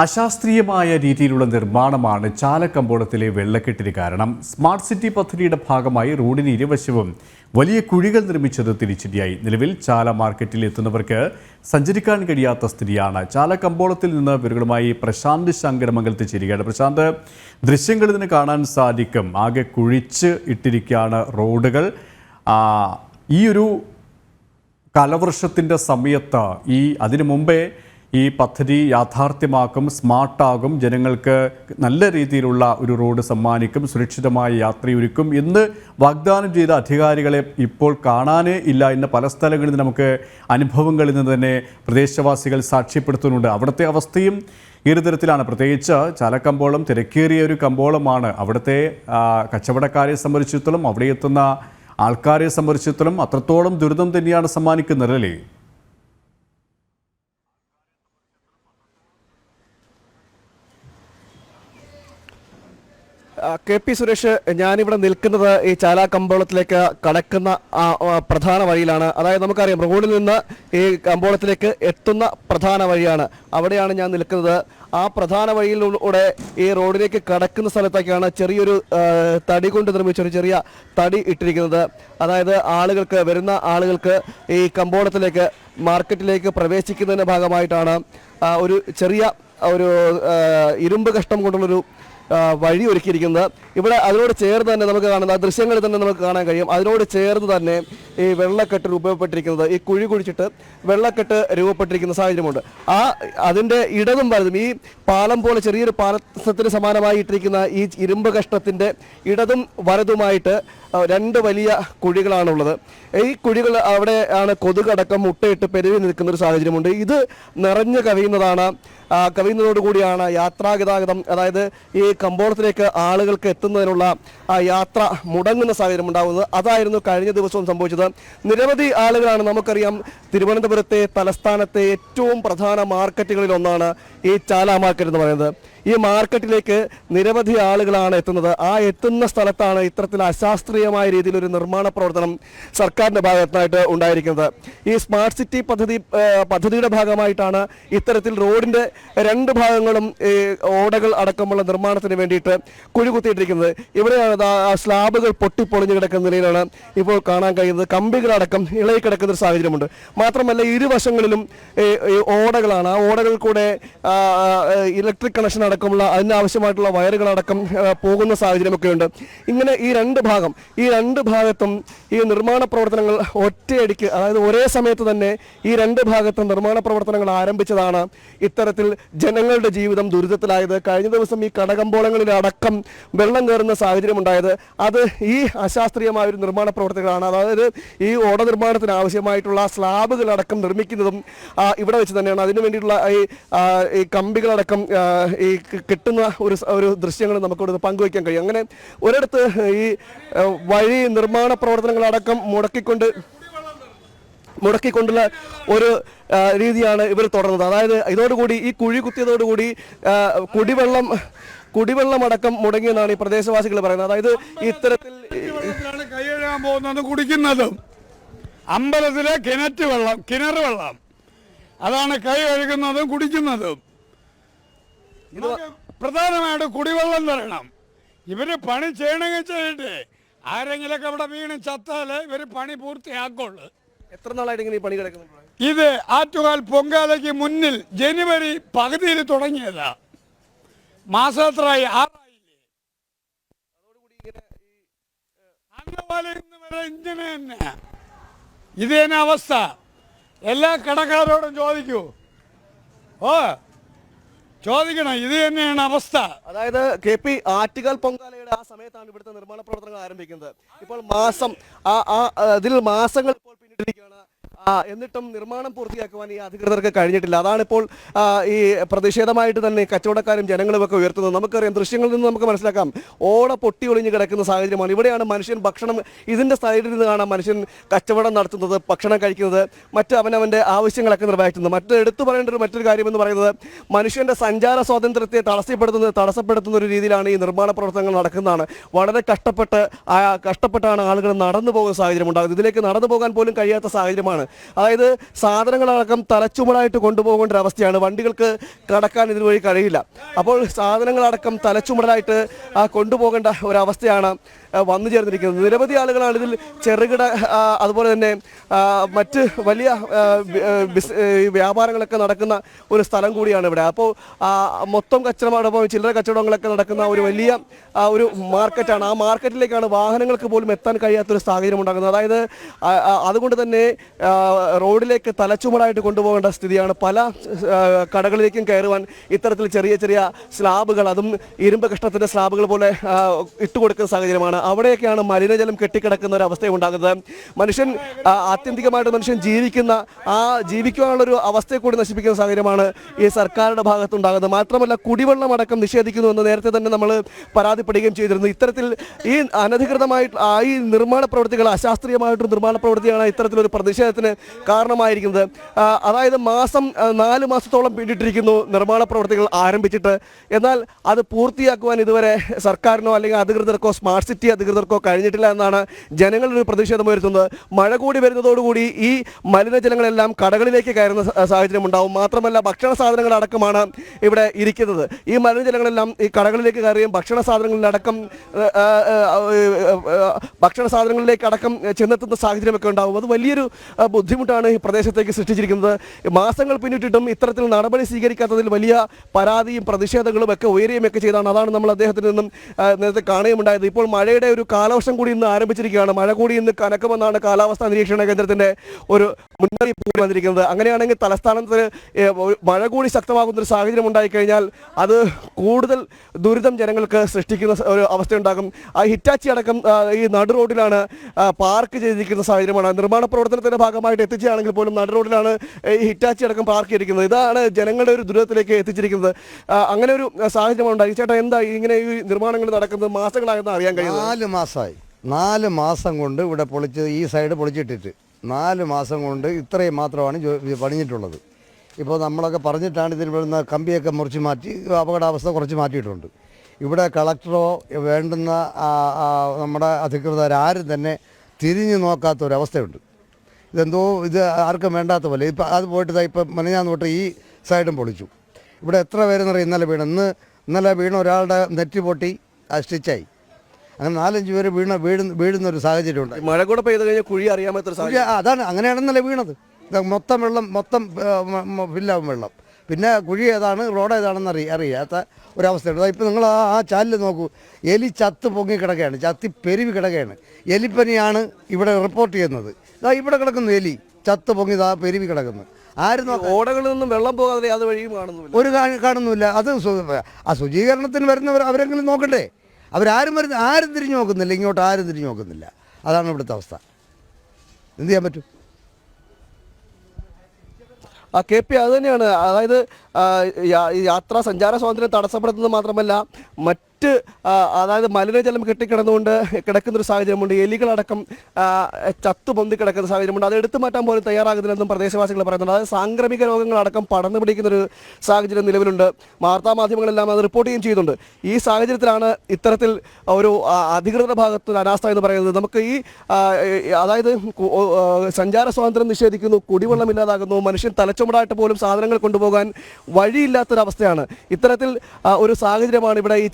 അശാസ്ത്രീയമായ രീതിയിലുള്ള നിർമ്മാണമാണ് ചാലക്കമ്പോളത്തിലെ വെള്ളക്കെട്ടിന് കാരണം. സ്മാർട്ട് സിറ്റി പദ്ധതിയുടെ ഭാഗമായി റോഡിന് ഇരുവശവും വലിയ കുഴികൾ നിർമ്മിച്ചത് തിരിച്ചടിയായി. നിലവിൽ ചാല മാർക്കറ്റിൽ എത്തുന്നവർക്ക് സഞ്ചരിക്കാൻ കഴിയാത്ത സ്ഥിതിയാണ്. ചാലക്കമ്പോളത്തിൽ നിന്ന് വിവരങ്ങളുമായി പ്രശാന്ത് ശങ്കരമംഗലത്ത് ചേരുകയാണ്. പ്രശാന്ത്, ദൃശ്യങ്ങളിൽ നിന്ന് കാണാൻ സാധിക്കും, ആകെ കുഴിച്ച് ഇട്ടിരിക്കുകയാണ് റോഡുകൾ. ഈ ഒരു കാലവർഷത്തിൻ്റെ സമയത്ത് അതിനു മുമ്പേ ഈ പദ്ധതി യാഥാർത്ഥ്യമാക്കും, സ്മാർട്ടാകും, ജനങ്ങൾക്ക് നല്ല രീതിയിലുള്ള ഒരു റോഡ് സമ്മാനിക്കും, സുരക്ഷിതമായ യാത്രയൊരുക്കും എന്ന് വാഗ്ദാനം ചെയ്ത അധികാരികളെ ഇപ്പോൾ കാണാനേ ഇല്ല എന്ന് പല സ്ഥലങ്ങളിൽ നമുക്ക് അനുഭവങ്ങളിൽ നിന്ന് തന്നെ പ്രദേശവാസികൾ സാക്ഷ്യപ്പെടുത്തുന്നുണ്ട്. അവിടുത്തെ അവസ്ഥയും ഈ ഒരു തരത്തിലാണ്. പ്രത്യേകിച്ച് ചാലക്കമ്പോളം തിരക്കേറിയ ഒരു കമ്പോളമാണ്. അവിടുത്തെ കച്ചവടക്കാരെ സംബന്ധിച്ചിടത്തോളം, അവിടെ എത്തുന്ന ആൾക്കാരെ സംബന്ധിച്ചിടത്തോളം അത്രത്തോളം ദുരിതം തന്നെയാണ് സമ്മാനിക്കുന്നത്, അല്ലേ? കെ പി സുരേഷ്, ഞാനിവിടെ നിൽക്കുന്നത് ഈ ചാലക്കമ്പോളത്തിലേക്ക് കടക്കുന്ന പ്രധാന വഴിയിലാണ്. അതായത് നമുക്കറിയാം, റോഡിൽ നിന്ന് ഈ കമ്പോളത്തിലേക്ക് എത്തുന്ന പ്രധാന വഴിയാണ്. അവിടെയാണ് ഞാൻ നിൽക്കുന്നത്. ആ പ്രധാന വഴിയിലൂടെ ഈ റോഡിലേക്ക് കടക്കുന്ന സ്ഥലത്തേക്കാണ് ചെറിയൊരു തടി കൊണ്ട് നിർമ്മിച്ചൊരു ചെറിയ തടി ഇട്ടിരിക്കുന്നത്. അതായത് വരുന്ന ആളുകൾക്ക് ഈ കമ്പോളത്തിലേക്ക്, മാർക്കറ്റിലേക്ക് പ്രവേശിക്കുന്നതിൻ്റെ ഭാഗമായിട്ടാണ് ഒരു ചെറിയ ഇരുമ്പ് കഷ്ണം കൊണ്ടുള്ളൊരു വഴി ഒരുക്കിയിരിക്കുന്നത്. ഇവിടെ അതിനോട് ചേർന്ന് തന്നെ നമുക്ക് കാണുന്ന ദൃശ്യങ്ങളിൽ തന്നെ നമുക്ക് കാണാൻ കഴിയും. അതിനോട് ചേർന്ന് തന്നെ ഈ വെള്ളക്കെട്ട് രൂപപ്പെട്ടിരിക്കുന്നത്, ഈ കുഴി കുഴിച്ചിട്ട് വെള്ളക്കെട്ട് രൂപപ്പെട്ടിരിക്കുന്ന സാഹചര്യമുണ്ട്. അതിൻ്റെ ഇടതും വലതും, ഈ പാലം പോലെ ചെറിയൊരു പാലത്തിന് സമാനമായി ഇട്ടിരിക്കുന്ന ഈ ഇരുമ്പ് കഷ്ണത്തിൻ്റെ ഇടതും വലതുമായിട്ട് രണ്ട് വലിയ കുഴികളാണുള്ളത്. ഈ കുഴികൾ അവിടെ ആണ് കൊതുകടക്കം മുട്ടയിട്ട് പെരുവി നിൽക്കുന്ന ഒരു സാഹചര്യമുണ്ട്. ഇത് നിറഞ്ഞു കവിയുന്നതോടുകൂടിയാണ് യാത്രാഗതാഗതം, അതായത് ഈ കമ്പോളത്തിലേക്ക് ആളുകൾക്ക് എത്തുന്നതിനുള്ള യാത്ര മുടങ്ങുന്ന സാഹചര്യം ഉണ്ടാകുന്നത്. അതായിരുന്നു കഴിഞ്ഞ ദിവസവും സംഭവിച്ചത്. നിരവധി ആളുകളാണ്, നമുക്കറിയാം, തിരുവനന്തപുരത്തെ തലസ്ഥാനത്തെ ഏറ്റവും പ്രധാന മാർക്കറ്റുകളിൽ ഒന്നാണ് ഈ ചാല മാർക്കറ്റ് എന്ന് പറയുന്നത്. ഈ മാർക്കറ്റിലേക്ക് നിരവധി ആളുകളാണ് എത്തുന്നത്. എത്തുന്ന സ്ഥലത്താണ് ഇത്തരത്തിൽ അശാസ്ത്രീയമായ രീതിയിൽ ഒരു നിർമ്മാണ പ്രവർത്തനം സർക്കാരിൻ്റെ ഭാഗത്തായിട്ട് ഉണ്ടായിരിക്കുന്നത്. ഈ സ്മാർട്ട് സിറ്റി പദ്ധതിയുടെ ഭാഗമായിട്ടാണ് ഇത്തരത്തിൽ റോഡിൻ്റെ രണ്ട് ഭാഗങ്ങളും ഓടകൾ അടക്കമുള്ള നിർമ്മാണത്തിന് വേണ്ടിയിട്ട് കുഴി കുത്തിയിട്ടിരിക്കുന്നത്. ഇവിടെയാണ് സ്ലാബുകൾ പൊട്ടിപ്പൊളിഞ്ഞു കിടക്കുന്ന നിലയിലാണ് ഇപ്പോൾ കാണാൻ കഴിയുന്നത്. കമ്പികളടക്കം ഇളകി കിടക്കുന്ന ഒരു സാഹചര്യമുണ്ട്. മാത്രമല്ല, ഇരുവശങ്ങളിലും ഓടകളാണ്. ആ ഓടകൾ കൂടെ ഇലക്ട്രിക് കണക്ഷൻ അടക്കമുള്ള അതിനാവശ്യമായിട്ടുള്ള വയറുകളടക്കം പോകുന്ന സാഹചര്യമൊക്കെ ഉണ്ട്. ഇങ്ങനെ ഈ രണ്ട് ഭാഗത്തും ഈ നിർമ്മാണ പ്രവർത്തനങ്ങൾ ഒറ്റയടിക്ക്, അതായത് ഒരേ സമയത്ത് തന്നെ ഈ രണ്ട് ഭാഗത്തും നിർമ്മാണ പ്രവർത്തനങ്ങൾ ആരംഭിച്ചതാണ് ഇത്തരത്തിൽ ജനങ്ങളുടെ ജീവിതം ദുരിതത്തിലായത്. കഴിഞ്ഞ ദിവസം ഈ കടകമ്പോളങ്ങളിൽ അടക്കം വെള്ളം കയറുന്ന സാഹചര്യം ഉണ്ടായത് അത് ഈ അശാസ്ത്രീയമായ ഒരു നിർമ്മാണ പ്രവർത്തനങ്ങളാണ്. അതായത് ഈ ഓട നിർമ്മാണത്തിന് ആവശ്യമായിട്ടുള്ള സ്ലാബുകളടക്കം നിർമ്മിക്കുന്നതും ഇവിടെ വെച്ച് തന്നെയാണ്. അതിനു വേണ്ടിയിട്ടുള്ള ഈ കമ്പികളടക്കം ഈ കിട്ടുന്ന ഒരു ദൃശ്യങ്ങൾ നമുക്കിവിടെ പങ്കുവയ്ക്കാൻ കഴിയും. അങ്ങനെ ഒരിടത്ത് ഈ വഴി നിർമ്മാണ പ്രവർത്തനങ്ങളടക്കം മുടക്കിക്കൊണ്ടുള്ള ഒരു രീതിയാണ് ഇവർ തുടർന്നത്. അതായത് ഇതോടുകൂടി, ഈ കുഴി കുത്തിയതോടുകൂടി കുടിവെള്ളം അടക്കം മുടങ്ങിയെന്നാണ് ഈ പ്രദേശവാസികൾ പറയുന്നത്. അതായത് ഇത്തരത്തിൽ കൈ കഴുകാൻ പോകുന്നത്, കുടിക്കുന്നതും അമ്പലത്തിലെ കിണർ വെള്ളം അതാണ് കൈ കഴുകുന്നതും കുടിക്കുന്നതും. പ്രധാനമായിട്ട് കുടിവെള്ളം തരണം. ഇവര് പണി ചെയ്യണമെങ്കിൽ ചെയ്യട്ടെ. ആരെങ്കിലൊക്കെ അവിടെ വീണ് ചത്താല് ഇവര് പണി പൂർത്തിയാക്കുള്ളൂ. എത്ര നാളായിട്ട് ഇങ്ങനെ ഈ പണി കിടക്കുന്നുണ്ട്? ഇത് ആറ്റുകാൽ പൊങ്കാലയ്ക്ക് മുന്നിൽ ജനുവരി പകുതിയിൽ തുടങ്ങിയതാ. മാസത്രായി 6 ആയില്ലേ. അന്ന് പോലെ ഇന്ന് വരെ ഇങ്ങനെ തന്നെ ഇത് തന്നെ അവസ്ഥ. എല്ലാ കടക്കാരോടും ചോദിക്കണം, ഇത് തന്നെയാണ് അവസ്ഥ. അതായത് കെ പി, ആറ്റുകാൽ പൊങ്കാലയുടെ സമയത്താണ് ഇവിടുത്തെ നിർമ്മാണ പ്രവർത്തനങ്ങൾ ആരംഭിക്കുന്നത്. ഇപ്പോൾ ഇതിൽ മാസങ്ങൾ ഇപ്പോൾ പിന്നിട്ടിരിക്കുകയാണ്. എന്നിട്ടും നിർമ്മാണം പൂർത്തിയാക്കുവാൻ ഈ അധികൃതർക്ക് കഴിഞ്ഞിട്ടില്ല. അതാണിപ്പോൾ ഈ പ്രതിഷേധമായിട്ട് തന്നെ കച്ചവടക്കാരും ജനങ്ങളുമൊക്കെ ഉയർത്തുന്നത്. നമുക്കറിയാം, ദൃശ്യങ്ങളിൽ നിന്ന് നമുക്ക് മനസ്സിലാക്കാം, ഓട പൊട്ടി ഒളിഞ്ഞ് കിടക്കുന്ന സാഹചര്യമാണ്. ഇവിടെയാണ് മനുഷ്യൻ ഭക്ഷണം, ഇതിൻ്റെ സൈഡിൽ നിന്ന് കാണാം മനുഷ്യൻ കച്ചവടം നടത്തുന്നത്, ഭക്ഷണം കഴിക്കുന്നത്, മറ്റ് അവനവൻ്റെ ആവശ്യങ്ങളൊക്കെ നിർവഹിക്കുന്നത്. എടുത്തു പറയേണ്ട മറ്റൊരു കാര്യമെന്ന് പറയുന്നത്, മനുഷ്യൻ്റെ സഞ്ചാര സ്വാതന്ത്ര്യത്തെ തടസ്സപ്പെടുത്തുന്ന ഒരു രീതിയിലാണ് ഈ നിർമ്മാണ പ്രവർത്തനങ്ങൾ നടക്കുന്നതാണ്. വളരെ കഷ്ടപ്പെട്ടാണ് ആളുകൾ നടന്നു പോകുന്ന സാഹചര്യം ഉണ്ടാകുന്നത്. ഇതിലേക്ക് നടന്നു പോകാൻ പോലും കഴിയാത്ത സാഹചര്യമാണ്. അതായത് സാധനങ്ങളടക്കം തലച്ചുമടായിട്ട് കൊണ്ടുപോകേണ്ട ഒരു അവസ്ഥയാണ്. വണ്ടികൾക്ക് കടക്കാൻ ഇതുവഴി കഴിയില്ല. അപ്പോൾ സാധനങ്ങളടക്കം തലച്ചുമടലായിട്ട് കൊണ്ടുപോകേണ്ട ഒരവസ്ഥയാണ് വന്നു ചേർന്നിരിക്കുന്നത്. നിരവധി ആളുകളാണ് ഇതിൽ ചെറുകിട അതുപോലെ തന്നെ മറ്റ് വലിയ വ്യാപാരങ്ങളൊക്കെ നടക്കുന്ന ഒരു സ്ഥലം കൂടിയാണ് ഇവിടെ. അപ്പോൾ മൊത്തം കച്ചവടം ചില്ലറ കച്ചവടങ്ങളൊക്കെ നടക്കുന്ന ഒരു വലിയ ഒരു മാർക്കറ്റാണ്. ആ മാർക്കറ്റിലേക്കാണ് വാഹനങ്ങൾക്ക് പോലും എത്താൻ കഴിയാത്തൊരു സാഹചര്യം ഉണ്ടാകുന്നത്. അതായത് അതുകൊണ്ട് തന്നെ റോഡിലേക്ക് തലച്ചുമടായിട്ട് കൊണ്ടുപോകേണ്ട സ്ഥിതിയാണ്. പല കടകളിലേക്കും കയറുവാൻ ഇത്തരത്തിൽ ചെറിയ ചെറിയ സ്ലാബുകൾ, അതും ഇരുമ്പ് കഷ്ണത്തിൻ്റെ സ്ലാബുകൾ പോലെ ഇട്ടുകൊടുക്കുന്ന സാഹചര്യമാണ്. അവിടെയൊക്കെയാണ് മലിനജലം കെട്ടിക്കിടക്കുന്ന ഒരു അവസ്ഥ ഉണ്ടാകുന്നത്. മനുഷ്യൻ ആത്യന്തികമായിട്ട് മനുഷ്യൻ ജീവിക്കുവാനുള്ളൊരു അവസ്ഥയെ കൂടി നശിപ്പിക്കുന്ന സാഹചര്യമാണ് ഈ സർക്കാരിൻ്റെ ഭാഗത്തുണ്ടാകുന്നത്. മാത്രമല്ല കുടിവെള്ളം അടക്കം നിഷേധിക്കുന്നു എന്ന് നേരത്തെ തന്നെ നമ്മൾ പരാതിപ്പെടുകയും ചെയ്തിരുന്നു. ഇത്തരത്തിൽ ഈ അനധികൃതമായിട്ട് ഈ നിർമ്മാണ പ്രവൃത്തികൾ, അശാസ്ത്രീയമായിട്ടൊരു നിർമ്മാണ പ്രവൃത്തിയാണ് ഇത്തരത്തിലൊരു പ്രതിഷേധത്തിന് കാരണമായിരിക്കുന്നത്. അതായത് 4 മാസത്തോളം പിന്നിട്ടിരിക്കുന്നു നിർമ്മാണ പ്രവൃത്തികൾ ആരംഭിച്ചിട്ട്. എന്നാൽ അത് പൂർത്തിയാക്കുവാൻ ഇതുവരെ സർക്കാരിനോ അല്ലെങ്കിൽ അധികൃതർക്കോ, സ്മാർട്ട് സിറ്റി അധികൃതർക്കോ കഴിഞ്ഞിട്ടില്ല എന്നാണ് ജനങ്ങളൊരു പ്രതിഷേധം ഉയർത്തുന്നത്. മഴ കൂടി വരുന്നതോടുകൂടി ഈ മലിനജലങ്ങളെല്ലാം കടകളിലേക്ക് കയറുന്ന സാഹചര്യം ഉണ്ടാവും. മാത്രമല്ല ഭക്ഷണ സാധനങ്ങളടക്കമാണ് ഇവിടെ ഇരിക്കുന്നത്. ഈ മലിനജലങ്ങളെല്ലാം ഈ കടകളിലേക്ക് കയറുകയും ഭക്ഷണ സാധനങ്ങളിലേക്ക് അടക്കം ചെന്നെത്തുന്ന സാഹചര്യമൊക്കെ ഉണ്ടാവും. അത് വലിയൊരു ബുദ്ധിമുട്ടാണ് ഈ പ്രദേശത്തേക്ക് സൃഷ്ടിച്ചിരിക്കുന്നത്. മാസങ്ങൾ പിന്നിട്ടിട്ടും ഇത്തരത്തിൽ നടപടി സ്വീകരിക്കാത്തതിൽ വലിയ പരാതിയും പ്രതിഷേധങ്ങളും ഒക്കെ ഉയരുകയൊക്കെ ചെയ്താണ്. അതാണ് നമ്മൾ അദ്ദേഹത്തിൽ നിന്നും നേരത്തെ കാണുകയുണ്ടായത്. ഇപ്പോൾ മഴയുടെ ഒരു കാലവർഷം കൂടി ഇന്ന് ആരംഭിച്ചിരിക്കുകയാണ്. മഴ കൂടി ഇന്ന് കനക്കുമെന്നാണ് കാലാവസ്ഥാ നിരീക്ഷണ കേന്ദ്രത്തിൻ്റെ ഒരു മുന്നറിയിപ്പ് വന്നിരിക്കുന്നത്. അങ്ങനെയാണെങ്കിൽ തലസ്ഥാനത്ത് മഴ കൂടി ശക്തമാകുന്ന ഒരു സാഹചര്യം ഉണ്ടായിക്കഴിഞ്ഞാൽ അത് കൂടുതൽ ദുരിതം ജനങ്ങൾക്ക് സൃഷ്ടിക്കുന്ന ഒരു അവസ്ഥയുണ്ടാകും. ഹിറ്റാച്ചി അടക്കം ഈ നടു റോഡിലാണ് പാർക്ക് ചെയ്തിരിക്കുന്ന സാഹചര്യമാണ്. നിർമ്മാണ പ്രവർത്തനത്തിൻ്റെ ഭാഗമായിട്ട് എത്തിച്ചാണെങ്കിൽ പോലും നടു റോഡിലാണ് ഈ ഹിറ്റാച്ചി അടക്കം പാർക്ക് ചെയ്തിരിക്കുന്നത്. ഇതാണ് ജനങ്ങളുടെ ഒരു ദുരിതത്തിലേക്ക് എത്തിച്ചിരിക്കുന്നത്. അങ്ങനെ ഒരു സാഹചര്യമാണ് ഉണ്ടായി. ചേട്ടാ, എന്താ ഇങ്ങനെ ഈ നിർമ്മാണങ്ങൾ നടക്കുന്നത്? മാസങ്ങളായെന്ന് അറിയാൻ കഴിയുന്നത്? 4 മാസമായി. 4 മാസം കൊണ്ട് ഇവിടെ ഈ സൈഡ് പൊളിച്ചിട്ടിട്ട് 4 മാസം കൊണ്ട് ഇത്രയും മാത്രമാണ് പണിഞ്ഞിട്ടുള്ളത്. ഇപ്പോൾ നമ്മളൊക്കെ പറഞ്ഞിട്ടാണ് ഇതിൽ വരുന്ന കമ്പിയൊക്കെ മുറിച്ച് മാറ്റി അപകടാവസ്ഥ കുറച്ച് മാറ്റിയിട്ടുണ്ട്. ഇവിടെ കളക്ടറോ വേണ്ടുന്ന നമ്മുടെ അധികൃതരാരും തന്നെ തിരിഞ്ഞു നോക്കാത്തൊരവസ്ഥയുണ്ട്. ഇത് ആർക്കും വേണ്ടാത്ത പോലെ. ഇപ്പം അത് പോയിട്ട് ഇപ്പം മെനഞ്ഞാന്ന് തൊട്ട് ഈ സൈഡും പൊളിച്ചു. ഇവിടെ എത്ര പേരെന്നറിയാം ഇന്നലെ വീണ ഒരാളുടെ നെറ്റി പൊട്ടി സ്റ്റിച്ചായി. അങ്ങനെ 4-5 പേര് വീഴുന്നൊരു സാഹചര്യമുണ്ട്. മഴ കൂടെ പെയ്ത് കഴിഞ്ഞാൽ കുഴി അറിയാമത്തൊരു സാഹചര്യം. അതാണ്, അങ്ങനെയാണെന്നല്ലേ വീണത്. മൊത്തം ഫില്ലാവും വെള്ളം. പിന്നെ കുഴി ഏതാണ്, റോഡ് ഏതാണെന്ന് അറിയാത്ത ഒരവസ്ഥയുണ്ട്. ഇപ്പം നിങ്ങൾ ആ ചാനൽ നോക്കൂ, എലി ചത്ത് പൊങ്ങി കിടക്കുകയാണ്, ചത്തി പെരുവി കിടക്കുകയാണ്. എലിപ്പനിയാണ് ഇവിടെ റിപ്പോർട്ട് ചെയ്യുന്നത്. ഇവിടെ കിടക്കുന്നു എലി ചത്ത് പൊങ്ങി പെരുവി കിടക്കുന്നു. ആരും ഓടകളിൽ നിന്നും വെള്ളം പോകാതെ അത് വഴിയും കാണുന്നില്ല. അത് ശുചീകരണത്തിന് വരുന്നവർ അവരെങ്കിലും നോക്കണ്ടേ? ആരും തിരിഞ്ഞു നോക്കുന്നില്ല, ഇങ്ങോട്ട് ആരും തിരിഞ്ഞു നോക്കുന്നില്ല. അതാണ് ഇവിടുത്തെ അവസ്ഥ. എന്ത് ചെയ്യാൻ പറ്റും? KP അത് തന്നെയാണ്. അതായത് സഞ്ചാര സ്വാതന്ത്ര്യം തടസ്സപ്പെടുത്തുന്നത് മാത്രമല്ല അതായത് മലിനജലം കെട്ടിക്കിടന്നുകൊണ്ട് കിടക്കുന്നൊരു സാഹചര്യമുണ്ട്. എലികളടക്കം ചത്തു പൊന്തി കിടക്കുന്ന സാഹചര്യമുണ്ട്. അത് എടുത്തു മാറ്റാൻ പോലും തയ്യാറാകുന്നില്ലെന്നും പ്രദേശവാസികൾ പറയുന്നുണ്ട്. അതായത് സാംക്രമിക രോഗങ്ങളടക്കം പടർന്നു പിടിക്കുന്നൊരു സാഹചര്യം നിലവിലുണ്ട്. വാർത്താമാധ്യമങ്ങളെല്ലാം അത് റിപ്പോർട്ട് ചെയ്യുകയും ചെയ്യുന്നുണ്ട്. ഈ സാഹചര്യത്തിലാണ് ഇത്തരത്തിൽ ഒരു അധികൃതരുടെ ഭാഗത്ത് അനാസ്ഥ എന്ന് പറയുന്നത്. നമുക്ക് അതായത് സഞ്ചാര സ്വാതന്ത്ര്യം നിഷേധിക്കുന്നു, കുടിവെള്ളം ഇല്ലാതാകുന്നു, മനുഷ്യൻ തലച്ചുമടായിട്ട് പോലും സാധനങ്ങൾ കൊണ്ടുപോകാൻ വഴിയില്ലാത്തൊരവസ്ഥയാണ്. ഇത്തരത്തിൽ ഒരു സാഹചര്യമാണ് ഇവിടെ ഈ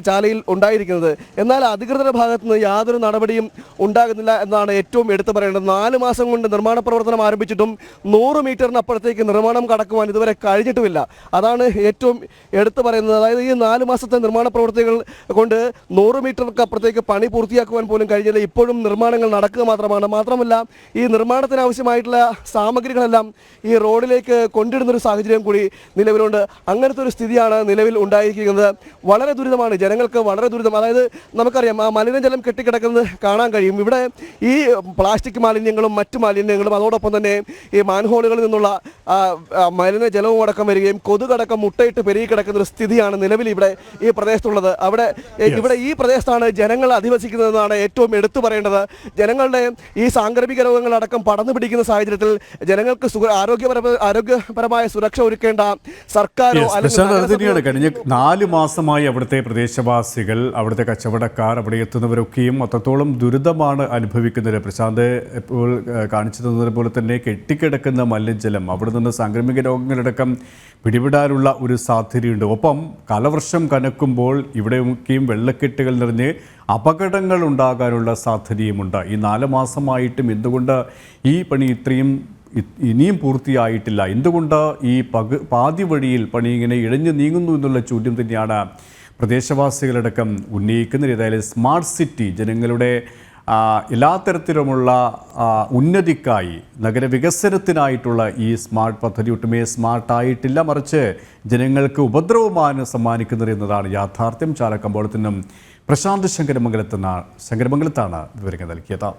ചാലയിൽ ഉണ്ടായിരിക്കുന്നത്. എന്നാൽ അധികൃതരുടെ ഭാഗത്തു നിന്ന് യാതൊരു നടപടിയും ഉണ്ടാകുന്നില്ല എന്നാണ് ഏറ്റവും എടുത്തു പറയേണ്ടത്. 4 മാസം കൊണ്ട് നിർമ്മാണ പ്രവർത്തനം ആരംഭിച്ചിട്ടും 100 മീറ്ററിനപ്പുറത്തേക്ക് നിർമ്മാണം കടക്കുവാൻ ഇതുവരെ കഴിഞ്ഞിട്ടുമില്ല. അതാണ് ഏറ്റവും എടുത്തു പറയുന്നത്. അതായത് ഈ 4 മാസത്തെ നിർമ്മാണ പ്രവർത്തികൾ കൊണ്ട് 100 മീറ്റർക്ക് അപ്പുറത്തേക്ക് പണി പൂർത്തിയാക്കുവാൻ പോലും കഴിഞ്ഞില്ല. ഇപ്പോഴും നിർമ്മാണങ്ങൾ നടക്കുക മാത്രമല്ല ഈ നിർമ്മാണത്തിന് ആവശ്യമായിട്ടുള്ള സാമഗ്രികളെല്ലാം ഈ റോഡിലേക്ക് കൊണ്ടിടുന്നൊരു സാഹചര്യം കൂടി നിലവിലുണ്ട്. അങ്ങനത്തെ ഒരു സ്ഥിതിയാണ് നിലവിൽ ഉണ്ടായിരിക്കുന്നത്. വളരെ ദുരിതമാണ് ജനങ്ങൾക്ക്, വളരെ ദുരിതം. അതായത് നമുക്കറിയാം ആ മലിനജലം കെട്ടിക്കിടക്കുന്നത് കാണാൻ കഴിയും. ഇവിടെ ഈ പ്ലാസ്റ്റിക് മാലിന്യങ്ങളും മറ്റു മാലിന്യങ്ങളും അതോടൊപ്പം തന്നെ ഈ മാൻഹോളുകളിൽ നിന്നുള്ള മലിനജലവും അടക്കം വരികയും കൊതുകടക്കം മുട്ടയിട്ട് പെരുകി കിടക്കുന്ന ഒരു സ്ഥിതിയാണ് നിലവിൽ ഇവിടെ ഈ പ്രദേശത്തുള്ളത്. ഇവിടെ ഈ പ്രദേശത്താണ് ജനങ്ങൾ അധിവസിക്കുന്നതെന്നാണ് ഏറ്റവും എടുത്തു പറയേണ്ടത്. ജനങ്ങളുടെ ഈ സാംക്രമിക രോഗങ്ങളടക്കം പടർന്നു പിടിക്കുന്ന സാഹചര്യത്തിൽ ജനങ്ങൾക്ക് ആരോഗ്യപരമായ സുരക്ഷ ഒരുക്കേണ്ട സർക്കാരോ കഴിഞ്ഞ 4 മാസമായി അവിടുത്തെ പ്രദേശം പ്രദേശവാസികൾ, അവിടുത്തെ കച്ചവടക്കാർ, അവിടെ എത്തുന്നവരൊക്കെയും അത്രത്തോളം ദുരിതമാണ് അനുഭവിക്കുന്നത്. പ്രശാന്ത് ഇപ്പോൾ കാണിച്ചു തന്നതുപോലെ തന്നെ കെട്ടിക്കിടക്കുന്ന മലിനജലം അവിടെ നിന്ന് സാംക്രമിക രോഗങ്ങളടക്കം പിടിപെടാനുള്ള ഒരു സാധ്യതയുണ്ട്. ഒപ്പം കാലവർഷം കനക്കുമ്പോൾ ഇവിടെയൊക്കെയും വെള്ളക്കെട്ടുകൾ നിറഞ്ഞ് അപകടങ്ങൾ ഉണ്ടാകാനുള്ള സാധ്യതയുമുണ്ട്. ഈ 4 മാസമായിട്ടും എന്തുകൊണ്ട് ഈ പണി ഇനിയും പൂർത്തിയായിട്ടില്ല? എന്തുകൊണ്ട് ഈ പാതി വഴിയിൽ പണി ഇങ്ങനെ ഇഴഞ്ഞു നീങ്ങുന്നു എന്നുള്ള ചോദ്യം തന്നെയാണ് പ്രദേശവാസികളടക്കം ഉന്നയിക്കുന്നത്. ഏതായാലും സ്മാർട്ട് സിറ്റി ജനങ്ങളുടെ എല്ലാ തരത്തിലുമുള്ള ഉന്നതിക്കായി, നഗരവികസനത്തിനായിട്ടുള്ള ഈ സ്മാർട്ട് പദ്ധതി ഒട്ടുമേ സ്മാർട്ടായിട്ടില്ല, മറിച്ച് ജനങ്ങൾക്ക് ഉപദ്രവമാണ് സമ്മാനിക്കുന്നത് എന്നതാണ് യാഥാർത്ഥ്യം. ചാലക്കമ്പോളത്തിനും പ്രശാന്ത് ശങ്കരമംഗലത്താണ് വിവരങ്ങൾ നൽകിയത്.